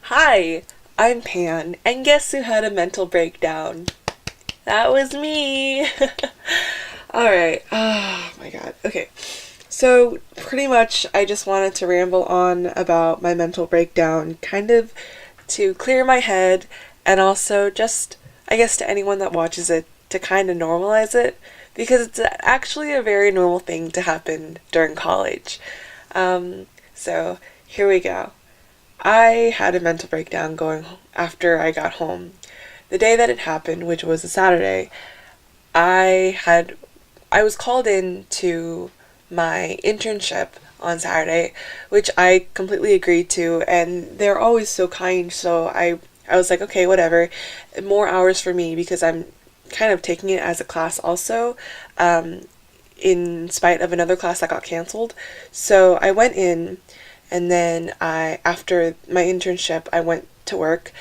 Hi, I'm Pan, and guess who had a mental breakdown? That was me! Alright, oh my god. Okay, so pretty much I just wanted to ramble on about my mental breakdown, kind of to clear my head, and also just, I guess, to anyone that watches it, to kind of normalize it, because it's actually a very normal thing to happen during college. So here we go. I had a mental breakdown going after I got home. The day that it happened, which was a Saturday, I had I was called in to my internship on Saturday, which I completely agreed to, and they're always so kind, so I was like, okay, whatever. More hours for me because I'm kind of taking it as a class also, in spite of another class that got canceled. So I went in, and then after my internship, I went to work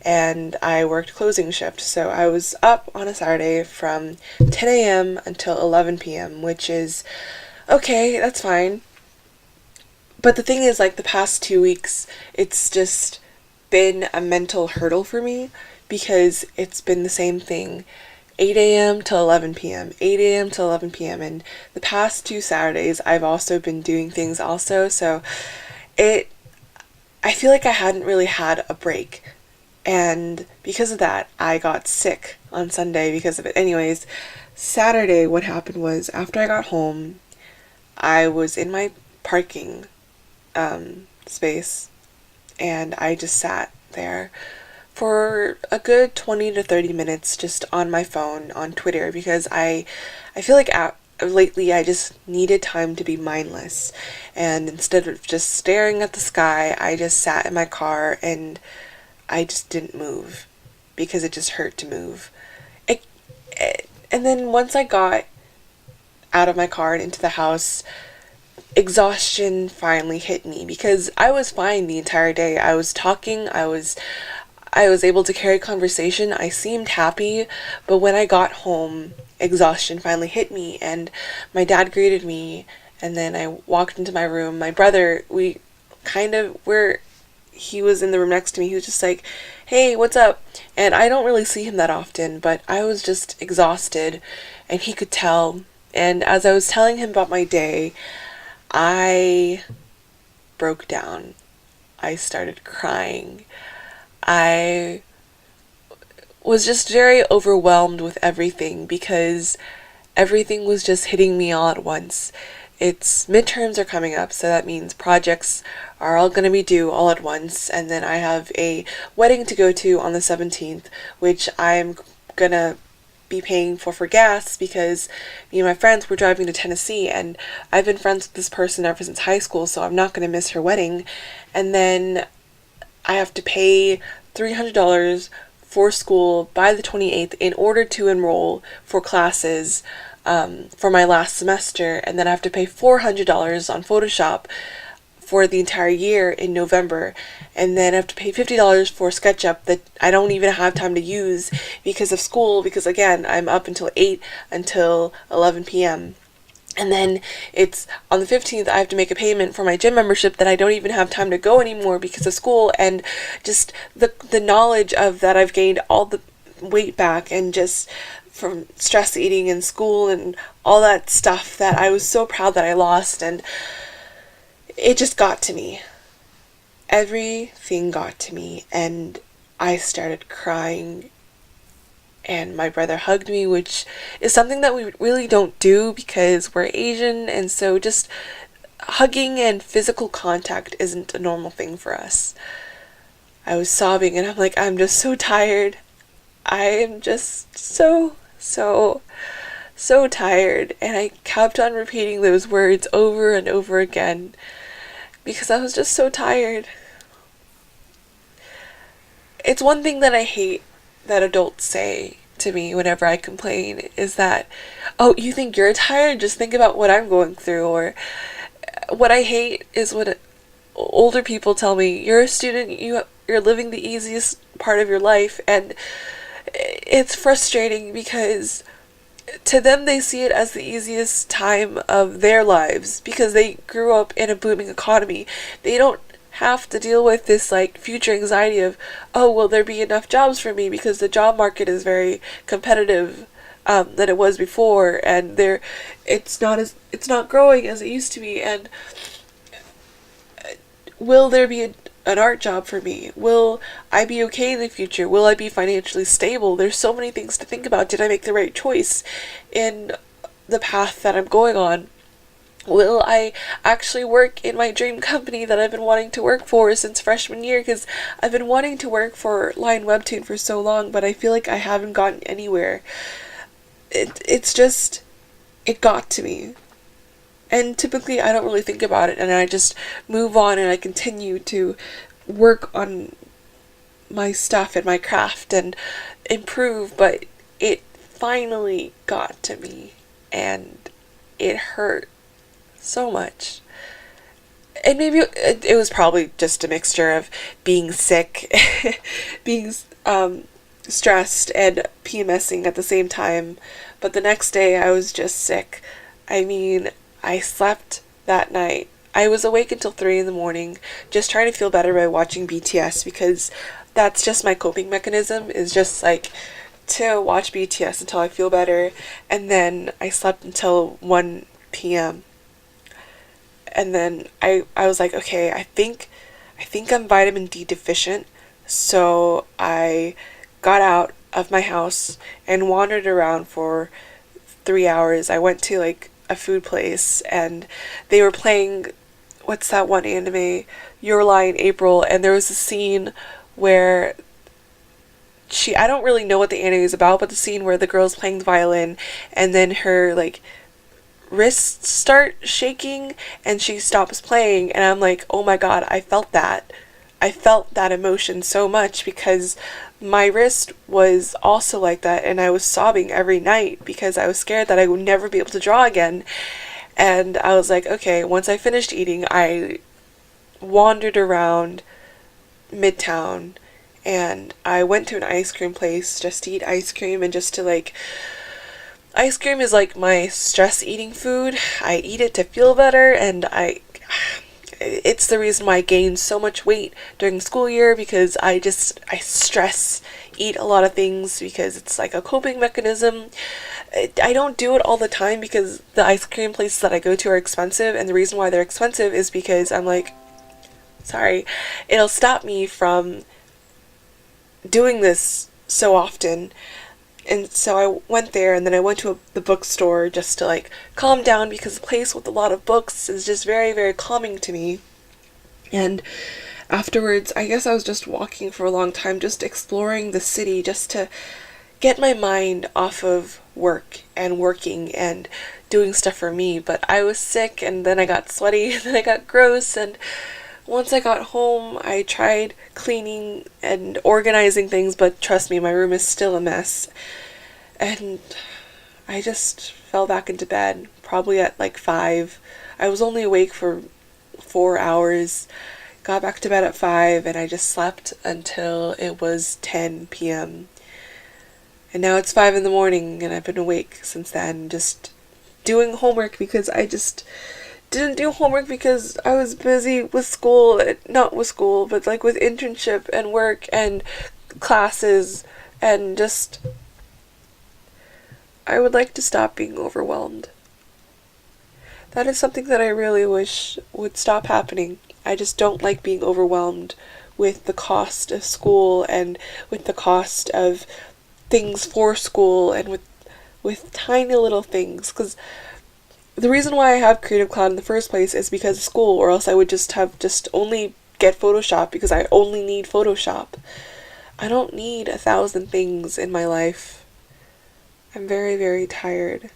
and I worked closing shift. So I was up on a Saturday from 10 a.m. until 11 p.m., which is okay, that's fine. But the thing is, like, the past 2 weeks, it's just been a mental hurdle for me because it's been the same thing 8 a.m. to 11 p.m., 8 a.m. to 11 p.m. And the past two Saturdays, I've also been doing things also. So it, I feel like I hadn't really had a break. And because of that, I got sick on Sunday because of it. Anyways, Saturday, what happened was after I got home, I was in my parking space and I just sat there for a good 20 to 30 minutes just on my phone on Twitter because I feel like lately I just needed time to be mindless, and instead of just staring at the sky, I just sat in my car and I just didn't move because it just hurt to move. And then once I got out of my car and into the house, exhaustion finally hit me because I was fine the entire day. I was talking, I was able to carry conversation. I seemed happy, but when I got home, exhaustion finally hit me and my dad greeted me, and then I walked into my room. My brother, we kind of were he was in the room next to me. He was just like, "Hey, what's up?" And I don't really see him that often, but I was just exhausted and he could tell. And as I was telling him about my day, I broke down. I started crying. I was just very overwhelmed with everything because everything was just hitting me all at once. It's midterms are coming up, so that means projects are all going to be due all at once, and then I have a wedding to go to on the 17th, which I'm going to be paying for gas because me and my friends were driving to Tennessee, and I've been friends with this person ever since high school, so I'm not going to miss her wedding. And then I have to pay $300 for school by the 28th in order to enroll for classes for my last semester, and then I have to pay $400 on Photoshop for the entire year in November, and then I have to pay $50 for SketchUp that I don't even have time to use because of school, because again, I'm up until 8 until 11 p.m. And then it's on the 15th, I have to make a payment for my gym membership that I don't even have time to go anymore because of school, and just the knowledge of that I've gained all the weight back, and just from stress eating in school and all that stuff that I was so proud that I lost, and it just got to me. Everything got to me, and I started crying, and my brother hugged me, which is something that we really don't do because we're Asian, and so just hugging and physical contact isn't a normal thing for us. I was sobbing, and I'm like, I'm just so tired. I am just so tired, and I kept on repeating those words over and over again because I was just so tired. It's one thing that I hate that adults say to me whenever I complain is that, "Oh, you think you're tired? Just think about what I'm going through." Or what I hate is when older people tell me, "You're a student, you're living the easiest part of your life," and it's frustrating because to them they see it as the easiest time of their lives because they grew up in a booming economy. They don't have to deal with this like future anxiety of, oh, will there be enough jobs for me, because the job market is very competitive than it was before, and it's not growing as it used to be, and will there be an art job for me? Will I be okay in the future? Will I be financially stable? There's so many things to think about. Did I make the right choice in the path that I'm going on? Will I actually work in my dream company that I've been wanting to work for since freshman year? Because I've been wanting to work for Lion Webtoon for so long, but I feel like I haven't gotten anywhere. It's just, it got to me. And typically I don't really think about it, and I just move on and I continue to work on my stuff and my craft and improve, but it finally got to me and it hurt so much. And maybe it was probably just a mixture of being sick, being stressed, and PMSing at the same time. But the next day I was just sick. I mean, I slept that night. I was awake until 3 in the morning, just trying to feel better by watching BTS, because that's just my coping mechanism, is just like to watch BTS until I feel better. And then I slept until 1 p.m. And then I was like, okay, I think I'm vitamin D deficient. So I got out of my house and wandered around for 3 hours. I went to like a food place, and they were playing, what's that one anime, Your Lie in April, and there was a scene where I don't really know what the anime is about, but the scene where the girl's playing the violin, and then her like wrists start shaking and she stops playing, and I'm like, oh my god, I felt that emotion so much, because my wrist was also like that, and I was sobbing every night because I was scared that I would never be able to draw again. And I was like, okay, once I finished eating, I wandered around Midtown, and I went to an ice cream place just to eat ice cream, and just to like, ice cream is like my stress eating food. I eat it to feel better, and it's the reason why I gained so much weight during school year, because I stress eat a lot of things because it's like a coping mechanism. I don't do it all the time because the ice cream places that I go to are expensive, and the reason why they're expensive is because I'm like, sorry, it'll stop me from doing this so often. And so I went there, and then I went to the bookstore just to like calm down, because a place with a lot of books is just very, very calming to me. And afterwards, I guess I was just walking for a long time, just exploring the city, just to get my mind off of work and working and doing stuff for me. But I was sick, and then I got sweaty, and then I got gross, and once I got home, I tried cleaning and organizing things, but trust me, my room is still a mess. And I just fell back into bed, probably at like 5. I was only awake for 4 hours, got back to bed at 5, and I just slept until it was 10 p.m. And now it's 5 in the morning, and I've been awake since then, just doing homework, because I just didn't do homework because I was busy with school, not with school, but like with internship and work and classes, and just, I would like to stop being overwhelmed. That is something that I really wish would stop happening. I just don't like being overwhelmed with the cost of school, and with the cost of things for school, and with tiny little things, because the reason why I have Creative Cloud in the first place is because of school, or else I would just only get Photoshop, because I only need Photoshop. I don't need 1,000 things in my life. I'm very, very tired.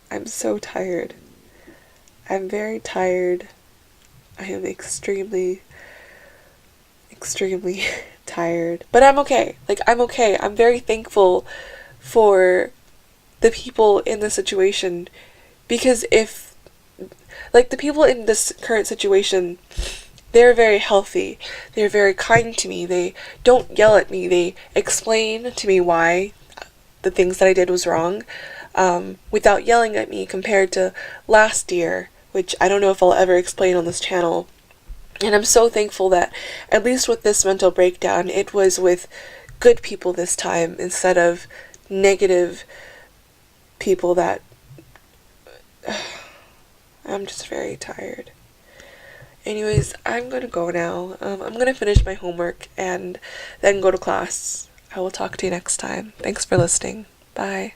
I'm so tired. I'm very tired. I am extremely, extremely tired. But I'm okay. Like, I'm okay. I'm very thankful for the people in this situation, because if, like, the people in this current situation, they're very healthy. They're very kind to me. They don't yell at me. They explain to me why the things that I did was wrong, without yelling at me, compared to last year, which I don't know if I'll ever explain on this channel. And I'm so thankful that, at least with this mental breakdown, it was with good people this time instead of negative people that. I'm just very tired. Anyways, I'm gonna go now. I'm gonna finish my homework and then go to class. I will talk to you next time. Thanks for listening. Bye.